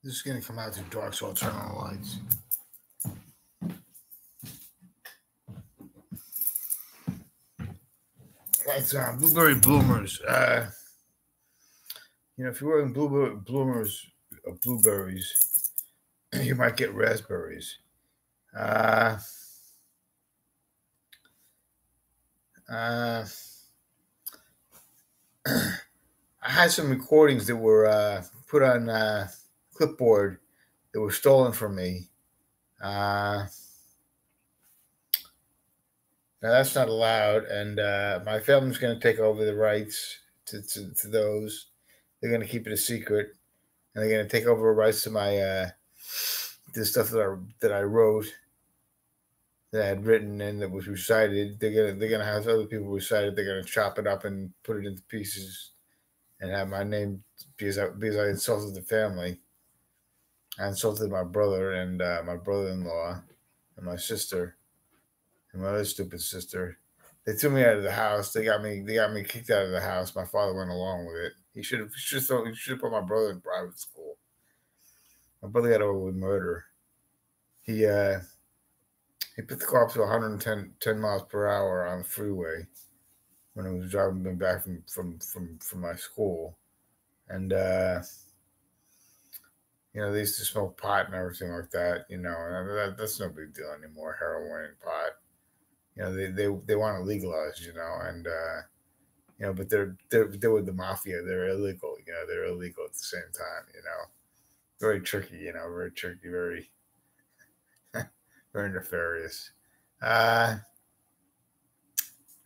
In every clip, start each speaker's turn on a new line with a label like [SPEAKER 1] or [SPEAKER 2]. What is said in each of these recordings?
[SPEAKER 1] This is gonna come out too dark, so I'll turn on the lights. Lights on. Blueberry bloomers. If you're wearing blueberry bloomers, blueberries, you might get raspberries. Uh, uh, I had some recordings that were put on clipboard that were stolen from me. Now that's not allowed, and my family's going to take over the rights to those. They're going to keep it a secret, and they're going to take over the rights to my the stuff that I wrote, that I had written and that was recited. They're gonna have other people recite it. They're gonna chop it up and put it into pieces, and have my name because I insulted the family. I insulted my brother and my brother-in-law and my sister and my other stupid sister. They threw me out of the house. They got me kicked out of the house. My father went along with it. He should have put my brother in private school. My brother got away with murder. He put the car up to 110 miles per hour on the freeway when I was driving me back from my school, and they used to smoke pot and everything like that. And that's no big deal anymore. Heroin and pot. They want to legalize. And but they're with the mafia. They're illegal. They're illegal at the same time. Very tricky. Very tricky. Very very nefarious. Uh,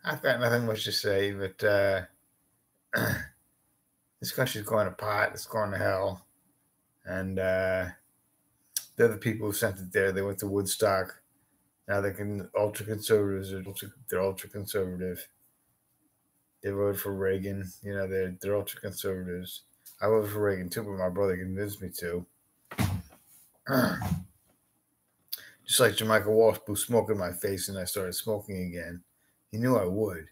[SPEAKER 1] I've got nothing much to say, but this country's going to pot. It's going to hell, and they're the people who sent it there. They went to Woodstock. Now ultra conservatives. They're ultra conservative. They voted for Reagan. They're ultra conservatives. I voted for Reagan too, but my brother convinced me to. Just like Jamaica Walsh blew smoke in my face and I started smoking again. He knew I would.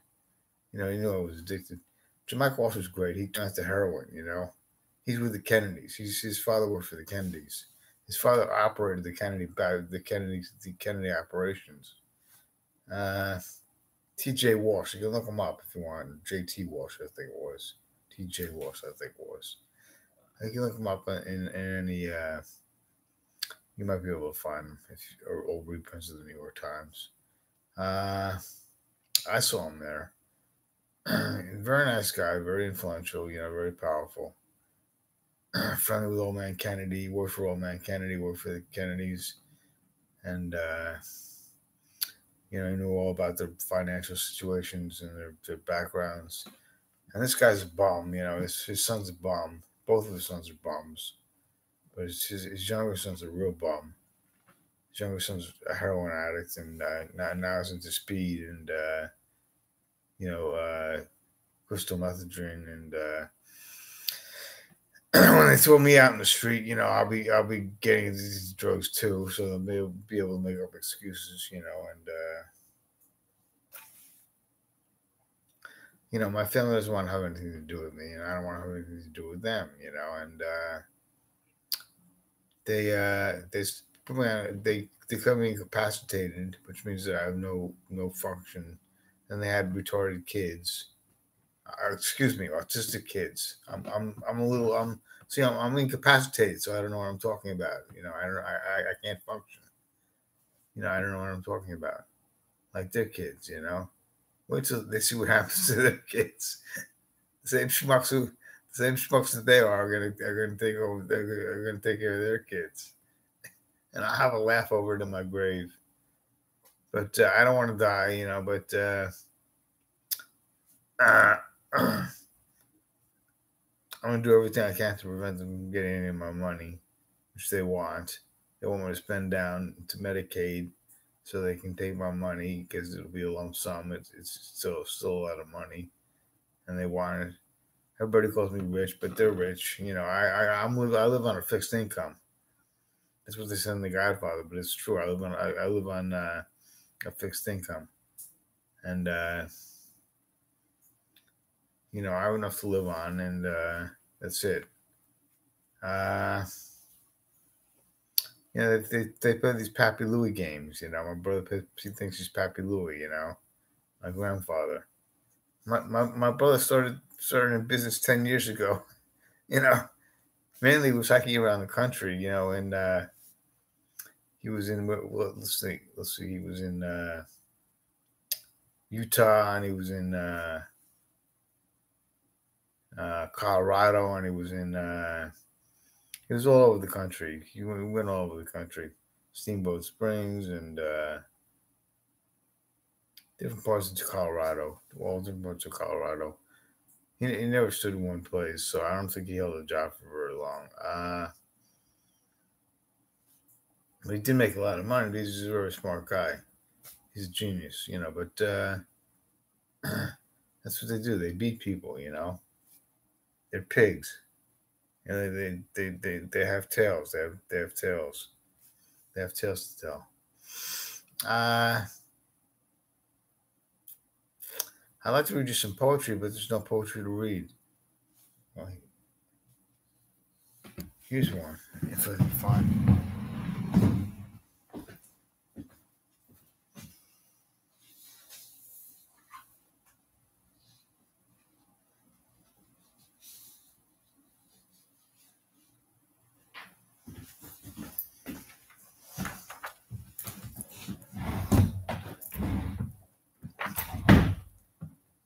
[SPEAKER 1] He knew I was addicted. Jamaica Walsh was great. He turned to heroin, He's with the Kennedys. His father worked for the Kennedys. His father operated the Kennedy operations. T.J. Walsh. You can look him up if you want. J.T. Walsh, I think it was. T.J. Walsh, I think it was. You can look him up in any. You might be able to find him or reprints of the New York Times. I saw him there. Very nice guy, very influential, very powerful. Friendly with old man Kennedy, worked for old man Kennedy, worked for the Kennedys, and he knew all about their financial situations and their backgrounds. And this guy's a bum, his son's a bum. Both of his sons are bums, but his younger son's a real bum. His younger son's a heroin addict, and now he's into speed and crystal methadone, and when they throw me out in the street, I'll be getting these drugs too, so they'll be able to make up excuses, and my family doesn't want to have anything to do with me, and I don't want to have anything to do with them, and they put me on, they become incapacitated, which means that I have no function, and they had retarded kids. Excuse me, autistic kids. I'm incapacitated, so I don't know what I'm talking about. I can't function. I don't know what I'm talking about. Like their kids, Wait till they see what happens to their kids. The same schmucks that they are gonna take over. They're gonna take care of their kids, and I'll have a laugh over it in my grave. But I don't want to die, But I'm gonna do everything I can to prevent them from getting any of my money, which they want. They want me to spend down to Medicaid so they can take my money because it'll be a lump sum. It's still a lot of money, and they want it. Everybody calls me rich, but they're rich. I live on a fixed income. That's what they said in The Godfather, but it's true. I live on a fixed income, and I have enough to live on, and that's it. They play these Pappy Louie games. My brother, he thinks he's Pappy Louie. My grandfather. My brother started in business 10 years ago. You know, mainly was hiking around the country. And he was in. Well, let's see. He was in Utah, and he was in Colorado, and he was in. He was all over the country. He went all over the country, Steamboat Springs, and different parts of Colorado, all different parts of Colorado. He never stood in one place, so I don't think he held a job for very long. But he did make a lot of money. He's a very smart guy. He's a genius, But that's what they do. They beat people, They're pigs. They have tails. They have tails. They have tails to tell. I'd like to read you some poetry, but there's no poetry to read. Well, here's one, if I can find it.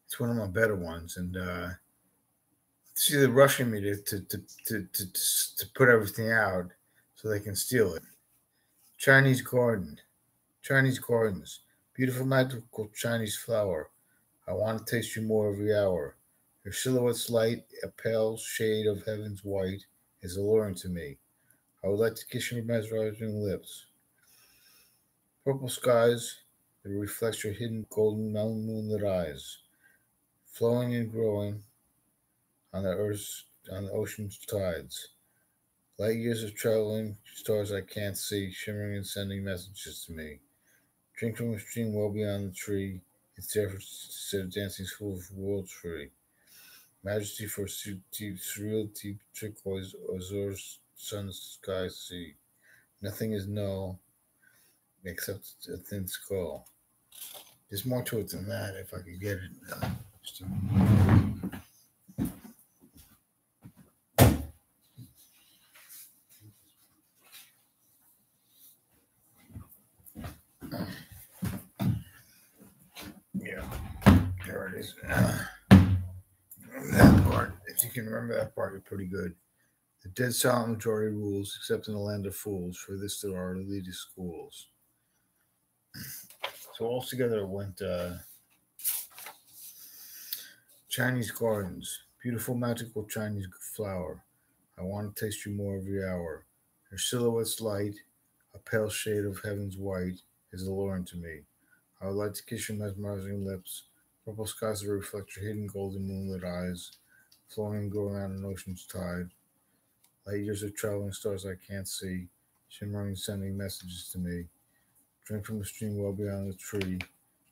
[SPEAKER 1] It's one of my better ones, and see, they're rushing me to put everything out so they can steal it. Chinese garden, Chinese gardens, beautiful magical Chinese flower. I want to taste you more every hour. Your silhouette's light, a pale shade of heaven's white, is alluring to me. I would like to kiss your mesmerizing lips. Purple skies that reflect your hidden golden moonlit eyes, flowing and growing on the ocean's tides. Light years of traveling, stars I can't see, shimmering and sending messages to me. Drink from a stream well beyond the tree. Its surface dancing full of worlds free. Majesty for surreal deep turquoise azure sun sky sea. Nothing is null except a thin skull. There's more to it than that if I could get it. Yeah, there it is. That part, if you can remember that part, you're pretty good. The dead silent majority rules, except in the land of fools. For this there are elitist schools. So altogether it went Chinese gardens, beautiful magical Chinese flower. I want to taste you more every hour. Your silhouette's light, a pale shade of heaven's white, is alluring to me. I would like to kiss your mesmerizing lips, purple skies that reflect your hidden golden moonlit eyes, flowing and growing on an ocean's tide. Light years of traveling stars I can't see, shimmering and sending messages to me. Drink from a stream well beyond the tree.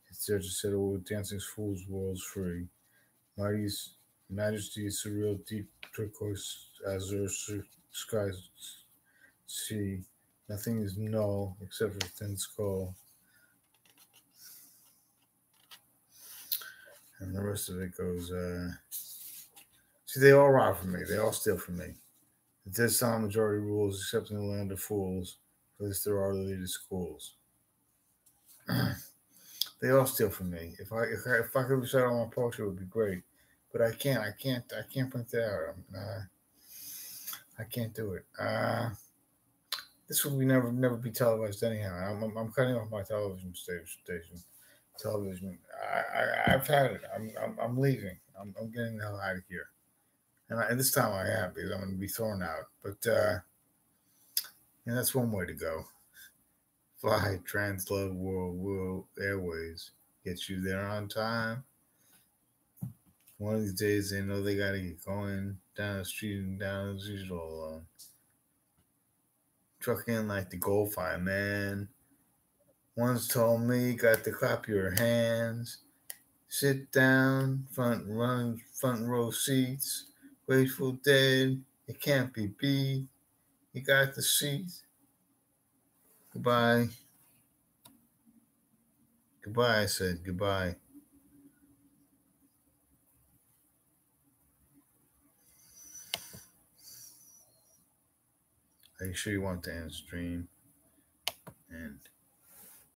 [SPEAKER 1] It's there to set all dancing fools' worlds free. Mighty's majesty is surreal, deep turquoise azure skies sea. Nothing is null except for a thin skull. And the rest of it goes, see, they all rob from me. They all steal from me. The dead silent majority rules, except in the land of fools. For this there are the elitist schools. They all steal from me. If I could recite all my poetry, it would be great. But I can't. I can't print that out. I can't do it. This will never be televised anyhow. I'm cutting off my television station. Television. I've had it. I'm leaving. I'm getting the hell out of here. And this time I am, because I'm going to be thrown out. But that's one way to go. Fly Translove World Airways. Get you there on time. One of these days they know they gotta get going down the street and down as usual. Trucking like the Goldfine man. Once told me, got to clap your hands. Sit down, front row seats. Grateful Dead, it can't be beat. You got the seats. Goodbye. Goodbye, I said. Goodbye. Are you sure you want to end stream? And